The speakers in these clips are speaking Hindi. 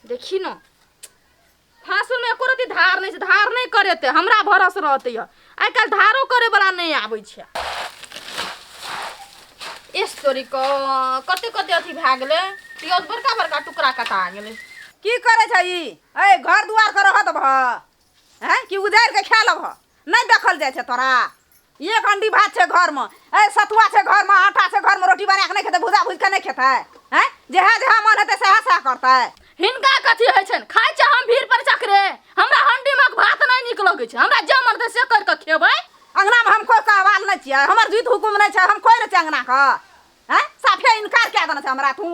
देखी न फांसुल में एको रती धार नहीं करे ते हमरा भरोस रहते है। आई काल धारो करे वाला नहीं आबै छै। स्टोरी को कते कते अथी भा गेले पियोज बड़का बड़का टुकड़ा कटा गेले। की करे छै ई? ए घर दुआर के रहत भ हैं कि उजाड़ के खा लभ? नहीं देखल जाय छै तोरा? एक अंडी भात छै घर में, ए सतुआ छै घर में, आटा छै घर में, रोटी बना के नहीं खेते, भुजा भुज के नहीं खेते हैं? जेहा मन हेते सेहा करते। हिनका कथी है छन खाइ छै हम भीड़ पर चकरे हमरा हंडी में भात नहीं निक लगे छै। हमरा जे मन से कर के खेबै। अंगना में हम कोई कहवाल नहीं छियै, हमर जीत हुकुम नहीं छै, हम कोई रहे अंगना का हैं? साफे इनकार क्या देना छै हमरा तू?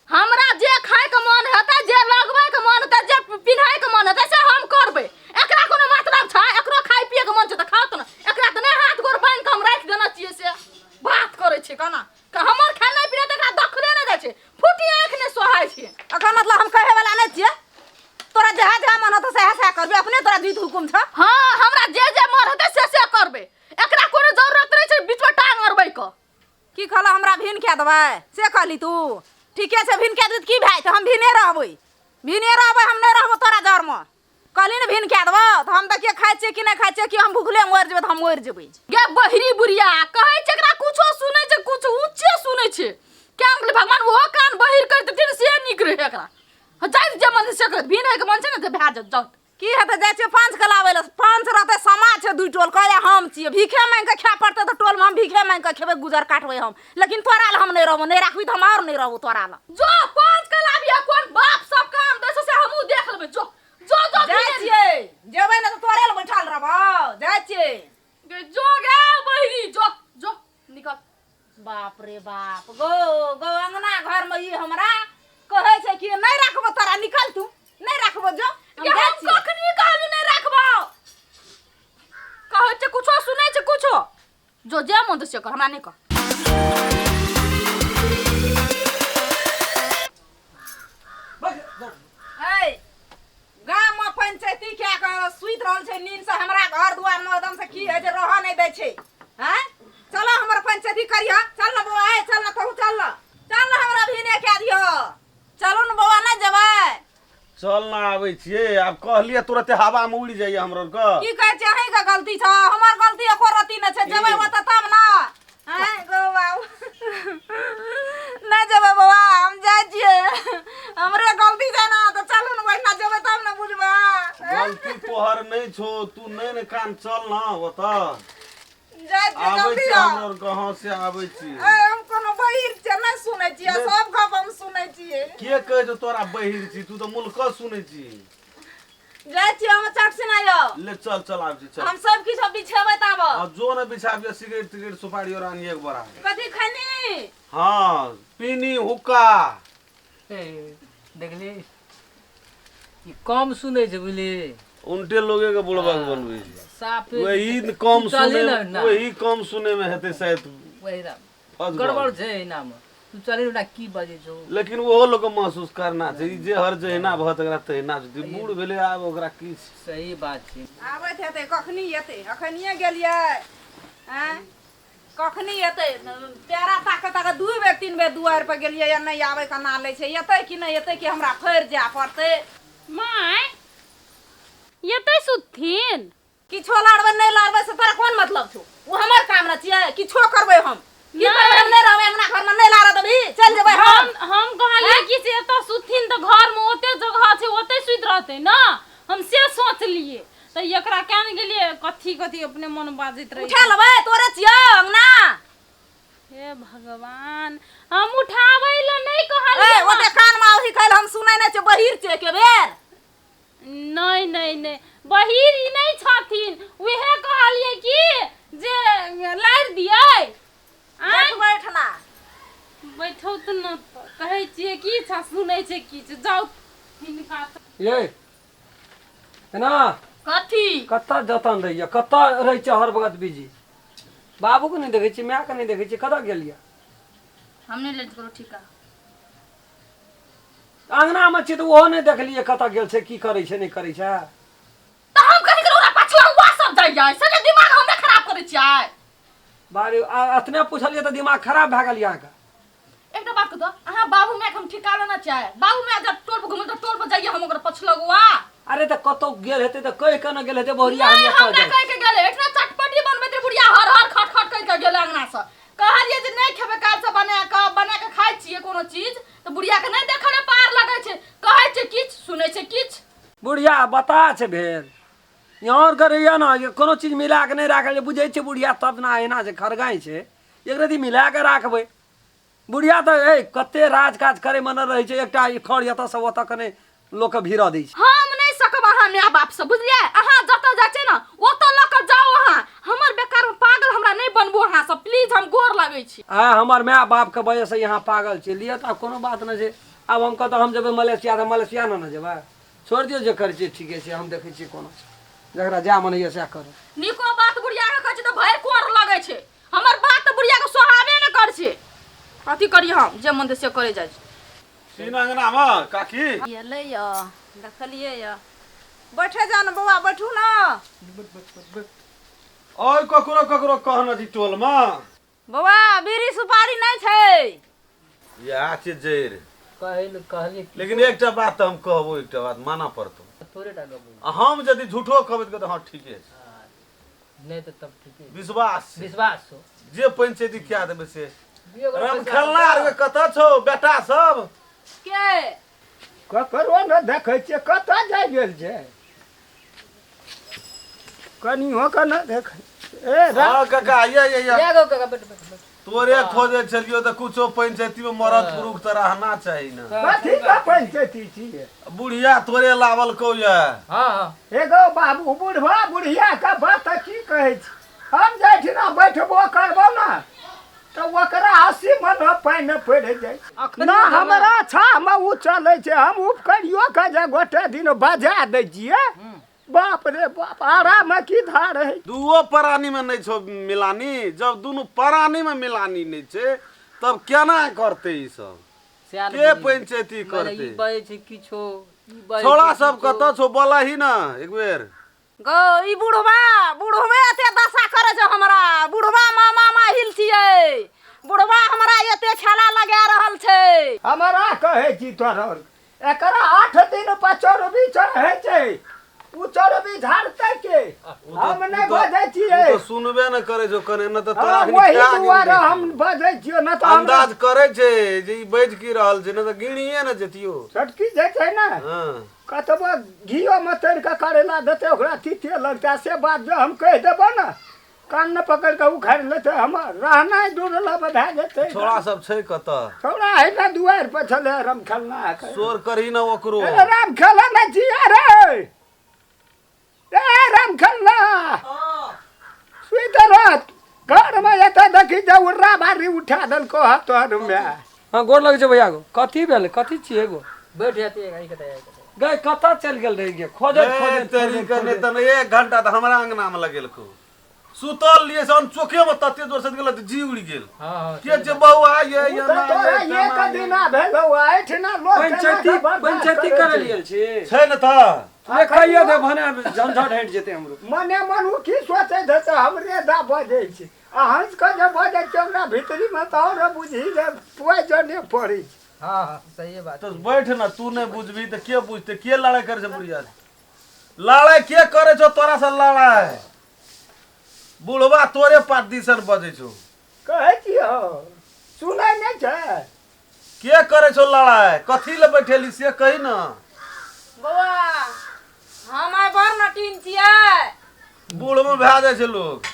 हमरा जे खाए के मन हेतै, जे लगबै के मन हेतै, जे पिन्हाय के मन हेतै से हम करबै। एकरा कोनो मतलब छै? एकरो खाइ पिए के मन छै त खाओ त न। एकरा त नहीं हाथ गोर बांध के हम राख देना छियै से बात करे छै कना कि हमर खेनाइ पिनाइ त एकरा दखले नहीं जाय छै। फुटी आंख ने सोहाय छै। एकर मतलब हम कहे वाला नहीं छियै। तोरा जहा मन होतो सेहा करबे, अपने तोरा जीत हुकुम छ। हां हमरा जे मन हेतै से करबै। एकरा कोनो जरूरत नहीं छै बीच में टांग अरबै क। की कहला हमरा भिन के देबै से कहली तू? ठीके छै भिन के देत की भाई त हम भिने रहबै। हम नहीं रहबो तोरा जर में। कहली न भिन के देबो त हम देखिए खाइ छै कि नहीं खाइ छै कि हम भूखले मर जेबै त हम मर जेबै। गे बहिरी बुढ़िया कहै छै एकरा कुछो सुनै छै, कुछ उच्चे सुनै छै। क्या मतलब भगवान वो कान बहिर कर देथिन से निक रहे एकरा। जाय जे मन से कर भिन के मन छै न त भा जाऊ। की हेते जाय छै पांच के लाबै ल। पांच रहते समाज छै दुई टोल कहले हम छियै। भीखे मांग के खा पड़ते त टोल में हम भीखे मांग के खेबै, गुजर काटबै हम। लेकिन तोरा ल हम नहीं रहबो, नहीं राखबी त हम और नहीं रहबो तोरा ल। जो पांच के लाबिया कोन बाप सब काम दै से हमहू देख लेबै। जो जाय छियै जेबै न त तोरे ल बैठल रहबो। जाय छियै गे जो गे बहिरी जो निकल। बाप रे बाप गो अंगना घर में ई हमरा कहै छै कि नहीं राखबो तोरा, निकल तू नहीं राखबो। जो हम कखनी कहलु नहीं राखबो। कहै छै कुछो सुनै छै कुछो। जो जे मन से कर हमरा नहीं कर। गाँव में पंचायती क्या कर सुइत रहल छै नींद से हमरा घर दुआर में एकदम से की है जे रह नहीं दै छै। हैं चलो हमर पंचायती करिया। चल न बौआ, चल न कहू, चल न हमरा भिने के दियो। चलो न बौआ नहीं जेबै? चल ना आबै छियै। आब कहलिए तुरंते हवा में उड़ जाइए हमरो क। की कहै छै अहीं के गलती छ? हमर गलती एको रती न छै। जेबै ओत तब न। हैं गो बाबू नहीं जेबै बौआ, हम जाय छियै। हमरे गलती छै न त चलू न बैठना जेबै तब न बुझबै। गलती तोहर नहीं छो, तू नहीं न कान चल ना ओत। जाय छियै आबै जल्दी छी आ। हमरो कहां से आबै छी? हम कोनो बहिर छै नहीं सुनै छियै, सब गप हम सुनै छियै। के कहे जो तोरा बहिर छी? तू तो मुल्क सुनै छी। जाय छियै हम चट सुनायो। ले चल आब छी चल। हम सब किछ बिछेबै तब। अब जो न बिछाबिए सिगरेट सुपारी और आनिए एक बड़ा। कथी खनी? हां पीनी हुक्का। देखली ई कम सुनै छै बुझली। उनटे लोगे के बुढ़वा के बनबै छै। साफ वही कम चले सुने ना। वही कम सुने में हेते शायद। वही रा फंस गड़बड़ गल। छै इना में। तू चले ना की बजे छौ? लेकिन वो लोग के महसूस करना छै। ई जे हर जहिना भत एकरा तहिना छै। बूढ़ भेले आब ओकरा की छै? सही बात छै। आबैत हेतै कखनी एतै? अखनिए गेलियै हैं? कखनी एतै? प्यारा ताकत दू बेर तीन बेर दुआर पर गेलियै या नहीं आबै के ना लै छै। एतै कि नहीं एतै कि हमरा फैर जाय पड़तै? माय येतै सुथिन किछो लड़बै नहीं लड़बै से तोरा कोन मतलब छौ? वो हमर काम न छियै? किछो करबै हम की करबै? हम नहीं रहबै अंगना घर में, नहीं लारा देबी, चल जेबै हम कहलिए कि से एतऽ सुथिन त घर में ओते जगह छै ओते सुइत रहतै न। हम से सोचलिए त एकरा केन गेलिए कथी अपने मन बाजित रही। उठा लेबै तोरे छियै अंगना। हे भगवान हम उठाबै ल नहीं ए कहलिए। ओते कान में आही कहल हम सुनै नै छै बहिर छै के बेर। नहीं बहिर ई नहीं छथिन। उहे कहलिए कि जे लार दियै। बैठना बैठौ त न कहै छियै की छ सुनै छै की छ। जाउ हिनका ये ना कथी कत्ता जतन रहिया, कत्ता रहै छै हर वक्त बिजी। बाबू के नहीं देखै छी, माय के नहीं देखै छी, कतऽ गेलिया? हमने ले करो ठीका। अंगना में छी त ओहो नहीं देखलिए कतऽ गेल छै, की करै छै नहीं करै छै। त हम कथी करू? ओकरा पछुआ सब जाइ जाइ से दिमाग हम खराब करै छियै। बारे अतने पूछलिए त दिमाग खराब भए गेल यहाँ का। एकटा बात कह दो अहाँ बाबू माय के हम ठिकाना ना चाहे। बाबू माय जब टोल पर घुमल त टोल पर जाइए हम मोछ लगवा अरे तो कतो गेल हेते तो कह के न गेल हेते बहुरिया हम नहीं कह हम ना जाए कह के गेले इतना चटपटी बनबे रे बुढ़िया हर हर खट खट कह के गेले अंगना से कहलिए जे नहीं खेबे काल से बना के खाइ छिए कोनो चीज तो बुढ़िया के नहीं देखे रे पार लगे छै कहै छै किछ सुनै छै किछ बुढ़िया बता छै भेल यहाँ करैया ना ये कोनो चीज मिला के नहीं राखल जे बुझै छै बुढ़िया तब ना एना जे खरगाई छै एक रति मिला के राखबै बुढ़िया तो ए कते राज काज करे मन रहे छै एकटा ई खड़ यत सब ओत कने लोक के भीड़ दै छै हम नहीं सकब अहाँ माय बाप से बुझलिए अहाँ जत जाय छै ना ओत ल के जाओ अहाँ हमर बेकार में पागल हमरा नहीं बनबो अहाँ सब प्लीज हम गोर लागै छी आ हमर माय बाप के वजह से यहाँ पागल छै लिए तो कोनो बात न छै अब हम कहतो हम जेबै मलेशिया तो मलेशिया न जेबै छोड़ दियौ जे करै छै ठीके छै हम देखै छी कोनो जकरा जा मन होइए सएह करू निको बात बुढ़िया के कहै छै तो भैर कोर लागै छै हमर बात तो बुढ़िया के सोहाबे न कर छै अथी करी हम जे मन से करे जाय सीन अंगना में काकी ये ले य देखलिए य बैठे जा न बौआ बैठू ना और ककरो ककरो कहना जी टोल में बौआ बीड़ी सुपारी नहीं छै या छै जैर कहली लेकिन एकटा बात तो हम कहबो एकटा बात माना पड़तो थोड़े टा गबो हम यदि झूठो कहबै तो हाँ ठीके छै नहीं तो तब ठीक है विश्वास छै। विश्वास हो जे पंचायती क्या देबै से राम खेलना आर कतऽ छौ बेटा सब के ककरो न देखै छियै कतऽ जाइ गेल छै कनियो के न देखै ए हाँ काका ये गो का बैठ तोरे खोजे छलियो तो कुछो पंचायती में मरद पुरुष तो रहना चाहिए ना कथी का पंचायती छियै बुढ़िया तोरे लावल को ये हां एगो बाबू बुढ़वा बुढ़िया का बात की कहै छी हम जाइ छी ना बैठबो करबो ना तो ओकरा 80 मन पानि पड़ि जाइ ना हमरा छामे उ चलै छै हम उपकरियो के जे गोटे दिन बजा दै छियै बाप रे बाप आराम की धार है दुओ प्राणी में नहीं छो मिलानी जब दोनों प्राणी में मिलानी नहीं छे तब केना करते ई सब के पंचायती करते बाय छै किछो छोड़ा सब कत छो बोला ही ना एक बेर गो ई बुढ़वे एते दशा करे छै हमरा बुढ़वा मामा हिल छियै बुढ़वा हमरा एते छाला लगा रहल छै हमरा कहै छी तोरा एकरा 8 दिन पर चोरबी चढ़ै छै उ चोरबी झाड़तै के हम नहीं बजै छियै तो सुनबे न करे जो कने न तो तोरा वही दुआरे हम बजै छियै न तो अंदाज करे छे जे ई बज की रहल छै न तो गिणिए न जतियो छटकी जाइ छै ना हां कतबो घियो में तैर के करेला देते ओकरा तीते लगता से बात जो हम कह देबो ना कान न पकड़ के उखाड़ लेते हम रहना दूरला बधा जेते छोड़ा सब छै कत छोड़ा है ना दुआर पर चले राम खेलना है शोर करी न ओकरो राम खेला ना जिया रे ए राम खेलना सुइत रात घर में एता देखी जे उर्रा बारी उठा दल को तोहर में हां गोर लगे छै भैया गो कथी भेल कथी छिए गो बैठ जाती गाड़ी कतै गए कतऽ चल गेल रही गे खोजत तेरी करने तने 1 घंटा त हमरा अंगना में लगेल को सुतल लिए से चोखे में तते जोर से गेल त जी उड़ गेल हां के जे बौआ ये ना तोरा एक दिना भेलो आइठना लोग पंचायती करे लेल छी छै न त ले कहियो दे भने झंझट हट जेते हमरो मने मन की सोचे थे तो हमरे दा बजे छी आ हंस के जे बजे चंगा भीतरी में तो और बुझी जे पोइजने पड़ी हां सही बात तो बैठ न तू नहीं बुझबी त के बुझते के लड़ाई करे छै बुढ़िया लड़ाई के करे छो तोरा से लड़ाई बुढ़वा तोरे पार्टीशन बजे छो कहै छियो सुनै नै छै के करे छो लड़ाई कथी ले बैठेली से कही न बौआ हम आइ बड़ नटीन छियै बूढ़ में भए जाइ छै लोग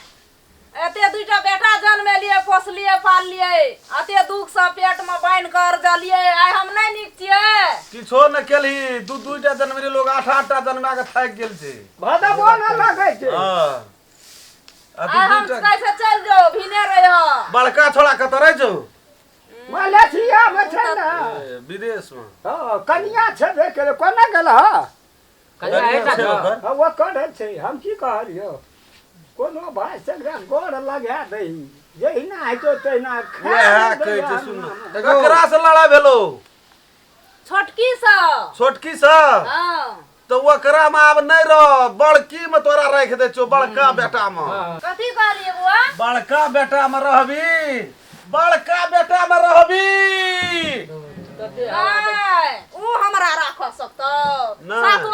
एते दुइटा बेटा जन्मेलिए पोसलिए पाललिए एते दुख से पेट में बांध कर जलिए आइ हम नहीं नीक छियै किछो न केलही दुइटा जनवरी लोग 8-8टा जन्मा के थाक गेल छै भदबो न लगै छै हां आइ हम कैसे चल जाओ भिने रहियो बड़का छोड़ा कत रह छौ मलेशिया में छै ना विदेश में हां कनिया छबे करे कोना गेल ह कनिया हेटा छै ओकर। हां वो करे छै हम की कहलियो कोनो भाई सगरा गोड़ लगा दही यही ना है तो तेना वएह कहै छै सुन ककरा से लड़ाई भेलो छोटकी सा छोटकी से हां तो ओकरा में आब नहीं रह बड़की में तोरा राख दे छो बड़का बेटा में कथी कहलिए बुआ बड़का बेटा में रहबी बड़का बेटा में रहबी नहीं ऊ हमरा राख सकतो नहीं। साथ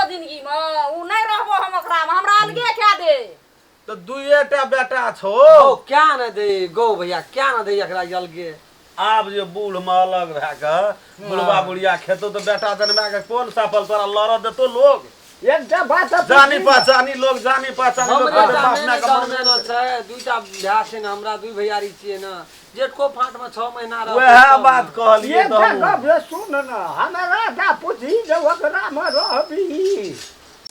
तो दुएटा बेटा छो गौ क्या न दे गौ भैया क्या न दे एकरा अलगे आब जे बूढ़ में अलग भए के बुढ़वा बुढ़िया खेतो तो बेटा जन्मा के कोन सफल तोरा लड़ देतो लोग एकटा बात जानी पहचानी लोग जानी पहचानी लोग हमरे कहते बाप गामे ना ने के गामे मन न छै दुईटा बियाह छै न हमरा दुई भैयारी छियै न जेठको फाट में 6 महीना रह वह बात कहलिए तो एकटा हम गप सुन न हमरा दा पूछी जे ओकरा में रहबी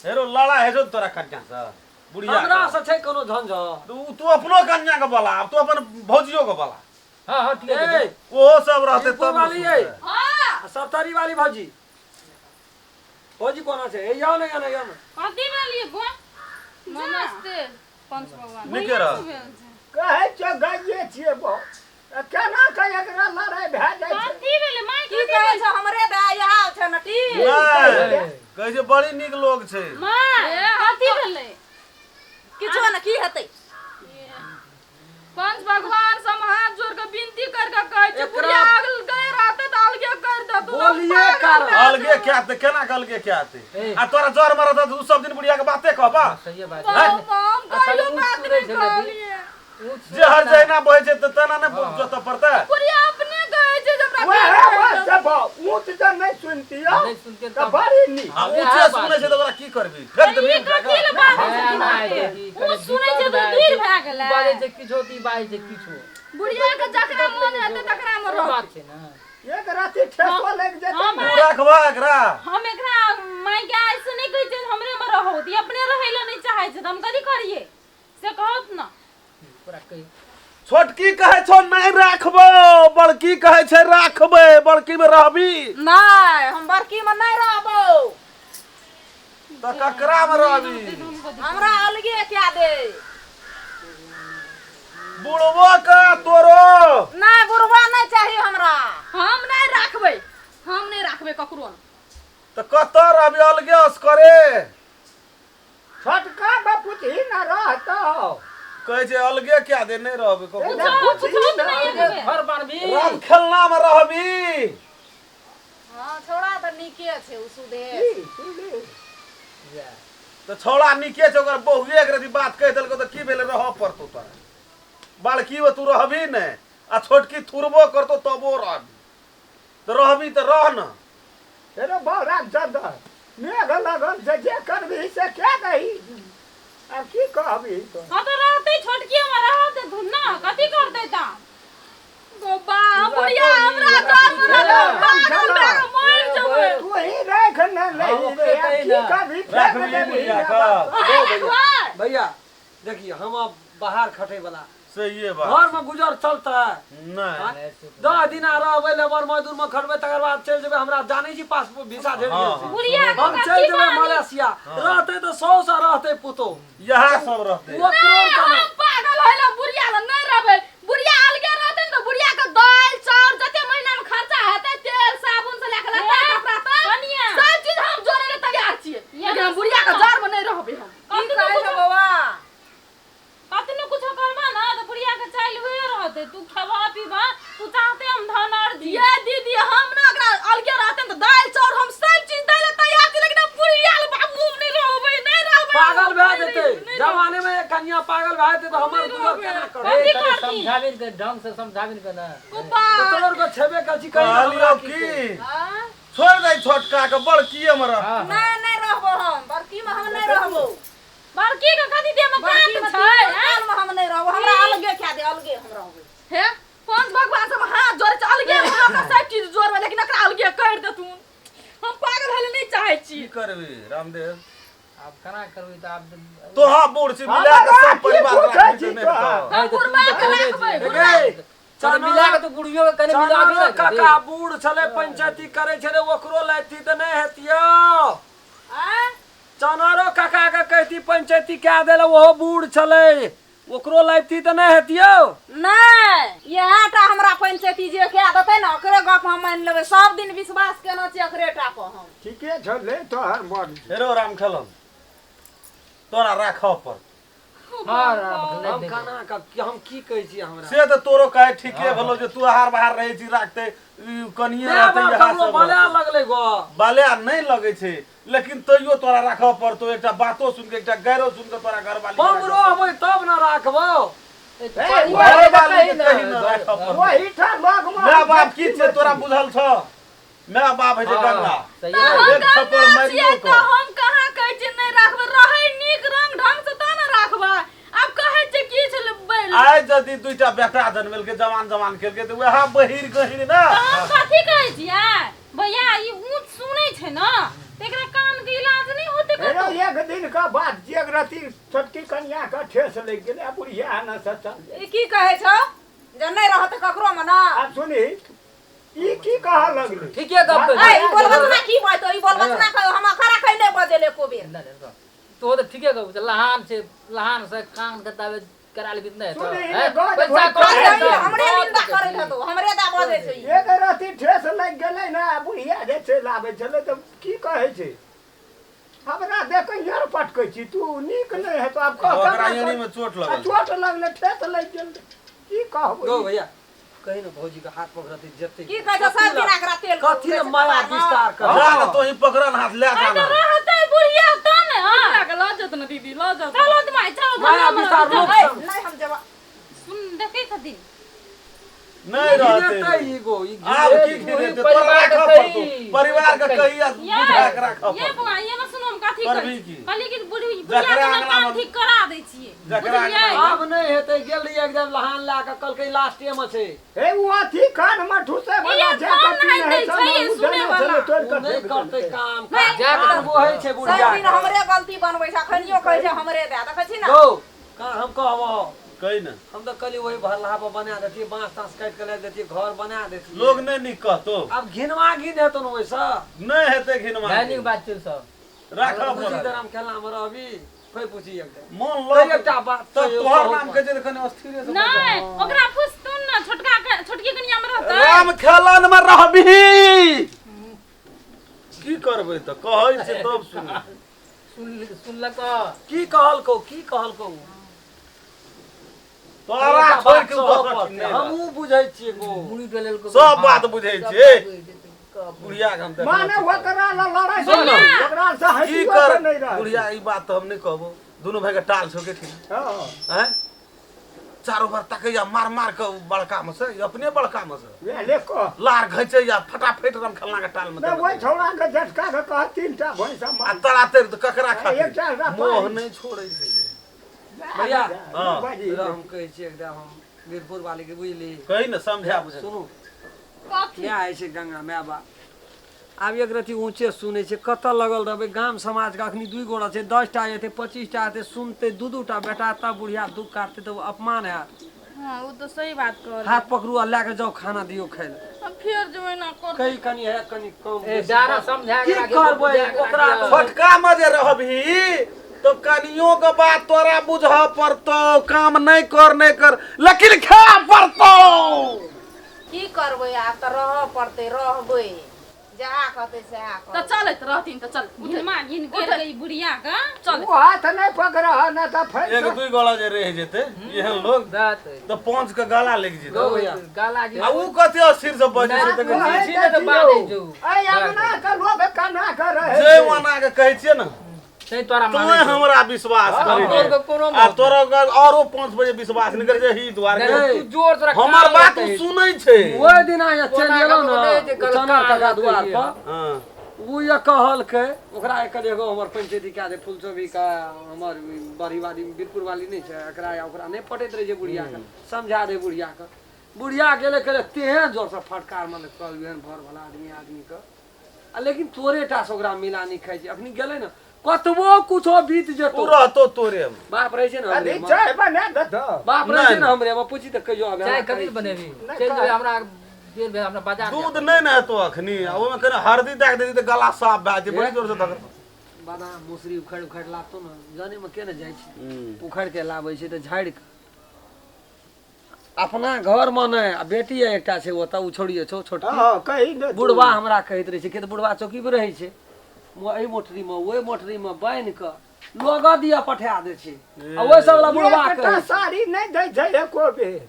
हेरो लड़ा है जो तोरा कन्या से बुढ़िया हमरा के। से छै कोनो झंझट तू अपनो कन्या के बोला अब तू अपन भौजियो के बोला हाँ हाँ ठीक है ए वो सब रहते दीपू तब वाली न है सुनते। हाँ सप्तरी वाली भौजी भौजी कोना छै ए जाओ न या न कथी भेलिए गो नमस्ते पंच भगवान निके रह कहै छ गाइए छियै बो केना के एकरा लड़ाई भए जाइ छै कथी भेले माय की कहै छ हमरे दया छै नटी नहीं कहै छै बड़ी नीक लोग छै माय कथी भेले किछो न की हेतै पंच भगवान से हम हाथ जोड़ के विनती करके कहै छै एकरा- बुढ़िया अगल गए रहते त अलगे कर दे तू बोलिए कारण अलगे क्या थे केना के अलगे क्या थे ए। आ तोरा जर मरत तू सब दिन बुढ़िया के बाते कहबा सही बात हम है कहियो ऊँच बात सुनै नहीं छै नदी। कहलिए जे हर जैना बहे छै त तना ने जो त पड़ता बुढ़िया अपने कहै छै जे हमरा वह प्यार बात करतै। जब ऊँच ज नहीं सुनतियो नहीं सुनते तो तब बड़ी नी आ अबे ऊंचे हाँ सुने बात छै त ओकरा की करबी फेर ई कथी ले बात है छै ना बाते? है कि ऊ सुनै छै तो दूर भए गेलै बाजे छै किछो ती बाजे छै किछो बुढ़िया के जकरा मन हेतै तकरा में सही रह बात छै ना एक राती ठेसो लग जेतै हम तू रखबा एकरा हम एकरा माय के ऐसे नहीं कहै छै हमरे में रहो ती अपने रहै ले नहीं चाहै छै त हम कथी करिए से कहत ना पूरा कही छोटकी कहै छौ नहीं राखबो बड़की कहै छै राखबे बड़की में रहबी नहीं हम बड़की में नहीं रहबो त ककरा में रहबी हमरा अलगे क्या दे बुढ़बो का तोरो नहीं बुढ़वा नहीं चाहिए हमरा हम नहीं राखबै ककरो त कत रहबी अलगे असकरे छोटका बापूजी न रहतो कहै छै अलगे क्या दे नहीं रहबे ककरो कुछ नहीं है घर बनबी राम खेलना में रहबी हां छोड़ा त नीके छै उ सुदे तो छौड़ा निके छै ओकर बहुए एक रति बात कहि देलको त की भेले रह पड़तो तोरा बड़की में तू रहबी ने आ छोटकी थुरबो करतो तबो रहबी तो रहबी त रह न तेरे बौरा जद मेघ लगन जे करबी से क्या कही अब की कहबी तो हां तो रहते छोटकी में रहते धुन्ना कथी करते ता गोबा बुढ़िया हमरा पागल मर जबै तू ही राख न ले हाँ, रे अब ओके, की ना। कहबी राख लिए बुढ़िया का भैया देखिए हम अब बाहर खटे वाला सही घर बात में गुजर चलता है नहीं 10 दिन रहबै लेबर मजदूर में खटबै तकर बाद चल जेबै हमरा जानै छी पासपोर्ट वीसा झड़ि गेल छै बुढ़िया के हम चल जेबै मलेशिया रहते तो 100 से रहते पुतो यहाँ सब रहते वो करोड़ का हम पागल होइला बुढ़िया ल नहीं रहबै बुढ़िया अलगे रहते न तो बुढ़िया के दाल चाउर जते महीना में खर्चा हेतै तेल साबुन से लेके लत्ता कपड़ा तक सब चीज हम जोड़े ले तैयार छियै लेकिन हम बुढ़िया के जड़ में नहीं रहबै हम की कहै छ बाबा कतनो कुछ करबा ना तो बुढ़िया के चाइल हुए रहते तू खबा पीबा तू चाहते हम धन अर्जी ये दीदी हम ना एकरा अलगे रहते तो दाल चाउर हम सब चीज दै ले तैयार छी लेकिन हम बुढ़िया ल बाबू नहीं रहबै पागल भए जेतै जमाने में एक कन्या पागल भए जेतै तो हमर गुजर केना करबै कथी तने करती? समझाबी के ढंग से समझाबी के ना कुब्बा तोर को छेबे कर छी कहीं कहलियो हमरा की हां छोड़ दे छोटका के बड़कीए में रह हाँ नहीं रहबो हम बड़की में हम नहीं रहबो बड़की के कथी दे में बड़की काट में छै काल में हम नहीं रहबो हमरा अलगे क्या दे अलगे हम रहबो हे पंच भगवान से हम हाथ जोड़े छ अलगे हम सब चीज जोड़बै लेकिन एकरा अलगे कर दे तू हम पागल होले नहीं चाहै छी की करबी रामदेव आप कना करबी त आप तो हाँ बूढ़ से मिला के सब परिवार राख दे नहीं तो हम बुढ़बा के रखबै चल मिला के तो बुढ़ियो के कने मिला चना के काका बूढ़ छले पंचायती करे छले ओकरो लाइती त नहीं हेतियो आ चनारो काका के कहती पंचायती क्या देले ओहो बूढ़ छले ओकरो लाइती त नहीं हेतियो नहीं यहाँटा हमरा पंचायती जे क्या देतै न ओकरे गप हम मान लेबै सब दिन विश्वास केना छी ओकरेटा पर हम ठीके छ ले तोहर मन हेरो राम खेलम तोरा राख पर मार हम खाना का हम की कहै छी हमरा से तो तोरो कहे ठीके भेलो जे तू आहार बाहर रहै छी राखते कनिए रहते यहाँ सब बाले लगले गो बाले नहीं लगे छे लेकिन तैयो तोरा राखऽ पड़तो एकटा बातो सुन के एकटा गैरो सुन के तोरा घर वाली हम रहबै तब न राखबो घर वाली के कहीं न राखऽ पड़तो वही ठा लोग माय बाप की छे तोरा बुझल छ माय बाप है जे गंगा सही तो है हम एक थप्पड़ गंगा मारियो छियै को। तो हम कहाँ कहै छी नहीं राखबै रहै नीक रंग ढंग से तो न राखबै अब कहै छी की छल बैल आइ यदि दुईटा बेटा जन्मेल के जवान केलके त वएह बहिर गहिर ना तो हम कथी कहै छियै भैया ई ऊँच सुनै छै न तेकरा कान के इलाज नहीं होते हेरो कतो एक दिन का बाद जेगरती छोटकी कन्या का ठेस लग गेलै बुढ़िया न से चल ई की कहै छौ जे नहि रहत ककरो में ना आ सुनी ई की कहा लगलै ठीक है गप ए ई बोलबतना की बात ई बोलबतना हम खरा खैले बजेले को बेर तो ठीक है गप लहान से कान के तावे करा लेबी नहीं तो सुनी, हैं? गौर पैसा भर कौन कर हमरे निंदा करैत हतो हमरे दा बजे छै ई। जेगरती ठेस लग गेलै ना बुढ़िया जे चलि आबै छलै तऽ की कहै छै हमरा देख यार पटकै छी तू नीक नहि हेतो आब कह ओकरा यानी में चोट लगल चोट लगलै ठेस लग गेल की कहबो गो भैया कहीं न भौजी के हाथ पकड़ती जते की कहै छौ सब दिन एकरा तेल कथी ल माया विस्तार कर जा न तो ही पकड़न हाथ ले तो जाना रहतै बुढ़िया तो न हां के लजत न दीदी लजत चलो तुम चलो माया विस्तार लोग ए नहीं हम जब सुन देखै छथिन नहीं रहते ई गो ई आब की खिलेते तोरा राखऽ पड़तो परिवार के कहिया बुझा के राखऽ ये पड़तो बुआ ये न सुनो हम कथी करबी कहै की? कहली कि बुढ़िया जकरा के अंगना काम में- ठीक करा दै छियै जकरा बुझलियै? अंगना अब नहीं हेतै गेल रही एकदम लहान ला के कल के लास्टे में छै हे वो अथी कान में ठुसे वाला ये जे कान कथी नहीं है दै छै, ये सुने वाला। तोड़ उ के नहीं फेंक करतै देतै। काम नहीं, जाके बोहै छै बुढ़िया सब दिन हमरे गलती बनबै छै अखनियो कहै छै हमरे दे देखै छी ना गो का हम कहबो कही न हम तो कली वही भरला पर बना देती बांस तांस काट के ले देती घर बना देती लोग नहीं निक कहतो अब घिनवा घिन हेतो न वैसा नहीं हेते घिनमा दैनिक बात चल सब राखऽ बुझी पड़त दराम खेला हमर अभी कोई पूछी एकटा मन कोई लो एकटा बात तो छै, तोहर कहू नाम मत। के जे कने अस्थिर से नहीं ओकरा पुछतुन न छोटकी कनिया में रहतै राम खेलन में रहबी की करबै त कहै छै तब सुन सुनलक की कहल को तोरा छोड़ के दोसर नहीं हम रह। बुझै छियै गो मुड़ी टोलेल को सब बात बुझै छियै बुढ़िया के हम माने देखै ओकरा ला लड़ाई सुन न। ओकरा से की हटी कर नहीं रह बुढ़िया ई बात तो हम नहीं कहबो दोनों भाई के टाल छोके ठीक हां हैं चारों बार तकैया मार मार के बड़का में से ई अपने बड़का में से वे ले को लार घैचे या फटाफट रम खेलना के टाल में ना वो छोड़ा के झटका के कह तीनटा भैंसा आ मार तड़ाते तो ककरा एक चार खातिर रात मोह नहीं छोड़े छै भैया हाँ। बाजी हम कहै छियै एकदम हम वीरपुर वाली के बुझली कही न समझा बुझा सुनू कथी क्या है छै गंगा माय बाप आब एक रति ऊँचे सुनै छै कतऽ लगल रहबै गाम समाज के अखनी 2 गोड़ा छै 10 टा एतै 25 टा एतै सुनतै 2 टा बेटा तब बुढ़िया दुख काटतै तऽ अपमान है हां वो तो सही बात कर हाथ पकड़ू आ लए के जाओ खाना दियो खाय ले अब फिर जो ना कर कहीं कनी है कनी कम ए जाना समझा की के करबै ओकरा छोटका में जे रहबी तो कनियो के बात तोरा बुझऽ पड़तो काम नहीं कर लेकिन खा पड़तो की करबै आब त रह पड़ते रहबै जहा कहते से आ तो चलत रहथिन तो चल घिनमा घिन गिर गई बुढ़िया का चल वो हाथ नहीं पकड़ा ना तो फैल एक 2 गोला जे रह जेते एहन लोग दात तो 5 के गला लग जेते गो भैया गाला जी आ ऊ कते अस्थिर से बजे छै त नहीं, कहै सीधे तो बात है जो। ऐ अंगना के लोग कना कर रहे जय माना के कहै छियै न सही तोरा तोय माने हमरा विश्वास करै तोर के कोनो आ तोरा औरो 5 बजे विश्वास नहीं करे जे ही द्वार के नहीं, तू जोर तोरा हमर कान बात लगतै। ऊ सुनै छै ओइ दिन आया चल कोना गेलो का न बोले जे गलत चना कान का द्वार लगतै। पर हां उ ये कहल के ओकरा एकर एगो हमर पंचायती क्या दे फुलचोबी का हमर बड़ी वाली वीरपुर वाली नहीं छै एकरा या ओकरा नहीं पटैत रहे जे बुढ़िया के समझा दे बुढ़िया के बुढ़िया गेले करे तेहन जोर से फटकार मारले कल एहन भर वाला आदमी के आ लेकिन तोरे टा से ओकरा मिला नहीं खाइ छै अखनी गेले न कतबो कुछो बीत ऊ जेतो रहतो तोरे में बाप रहे छै न हमरे अरे में। चाय बना दे तो बाप रहे छै न हमरे में पूछी त कहियो अब चाय कभी बनेबी नहीं, चल का- जो हमरा देर में हमरा बाजार दूध नहीं ना तो अखनी आ ओमे कने हरदी दे देती तो गला साफ भए जाए बड़ी जोर से दगर बादाम मुसरी उखड़ लातो न जाने में केने जाइ छै उखड़ के लाबै छै त झाड़ि के अपना घर में नहीं आ बेटी है एकटा छै ओतऽ उ छोड़िए छौ छोटकी हां कहीं दे बुढ़वा हमरा कहैत रहे छै कि बुढ़वा चौकी पर रहै छै एहि मोटरी में ओहि मोटरी में बान्हि कऽ लोग दिया पठा दे छी आ ओइ सब वाला बुढ़वा एकटा के साड़ी नहीं दै छै एको बेर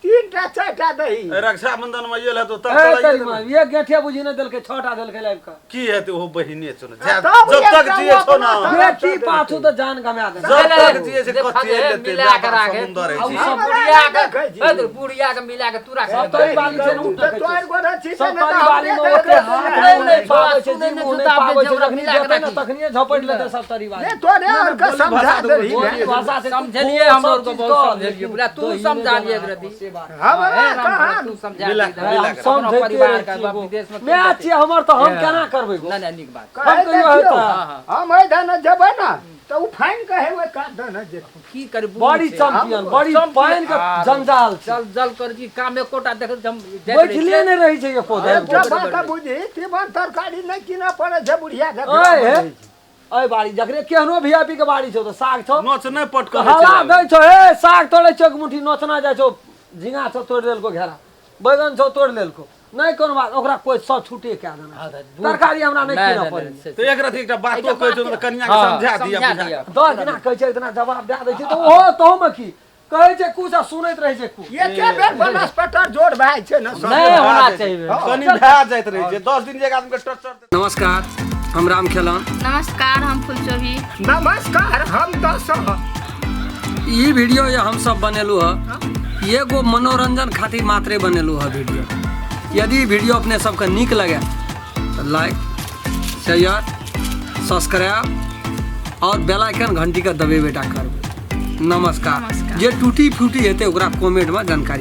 3टा 4टा दही रक्षाबंधन में ये तो तब ए चला तेरी मां ये गेठिया बुझी न देलकै 6टा देलकै लाइव का की है तो वो बहिने छो ना तब जब ये तक जिए छो ना गाँव बेटी पाछू तो जान गमा दे जब तक जिए से कथी लेते मिला के राखे समुंदर है अब जी। सब हमरा बुढ़िया देखै छी। के बुढ़िया के मिला के तू राख सब तो बाली से उठ के तोर गोरा छी सब से तारी बाली में ओते हाथ नहीं, नहीं नहीं, पावे छै सुने जी ने मुंह जूता नहीं पावे छै पे जखनी मिला के जेतै ना राखी। तखनी झपट लेतै सब तारी बाली ने तोरे और के बोली समझा भाषा दही बोली भाषा से समझलिए हम लोग को बहुत समझलिए पूरा तू समझा लिया रदी हमरा कहाँ तू समझा मिला- दिया मिला हम के सब समझे परिवार का के विदेश में मैं अच्छी हमर तो हम केना करबै गो ना ना निक बात कहे कहियो देखियो, होता। हम एहि दने जेबै ना तो उ फाइन कहे ओइ का दने जेतै की करी बड़ी चैंपियन बड़ी पाइन के जंजाल छै चल जल कर जी काम एकोटा देख हम बैठले नहीं रही छै एको अरे दिन जब का बुझी तीमन तरकारी नहीं किना पड़े छै बुढ़िया के ओए ओए बाड़ी जकरे केहनो वीआईपी के बाड़ी छौ तो साग छौ नोच नहीं पट कर हला दै छौ ए साग तोड़े छौ एक मुट्ठी नोचना जाइ छौ झिंगा छौ तोड़ देलको घेरा बैगन छौ तोड़ लेलको नहीं कोनो बात ओकरा कोई सब छूटे क्या देना तरकारी हमरा नहीं कीना पड़ी तो एक रति एकटा बातो कहै छौ तो कन्या के समझा दिया बुझा 10 दिना कहै छै इतना जवाब दे दै छै तो ओहो तो में की कहै छै कुछ आ सुनैत रहै छै कुछ ये के बेर बनस पटर जोड़ भाई छै ना सब। नहीं होना चाहिए कनी भा जाइत रहे छै 10 दिन जे एक आदमी के टर्चर नमस्कार हम राम खेलन नमस्कार हम फुलचोभी नमस्कार हम दस ई वीडियो ये हम सब बनेलू है एगो मनोरंजन खातिर मात्रे बनेलू है वीडियो यदि वीडियो अपने सबके नीक लगे तो लाइक शेयर सब्सक्राइब और बेल आइकन घंटी का दबेबेटा करबै नमस्कार जे टूटी फूटी हेतै ओकरा कमेंट में जानकारी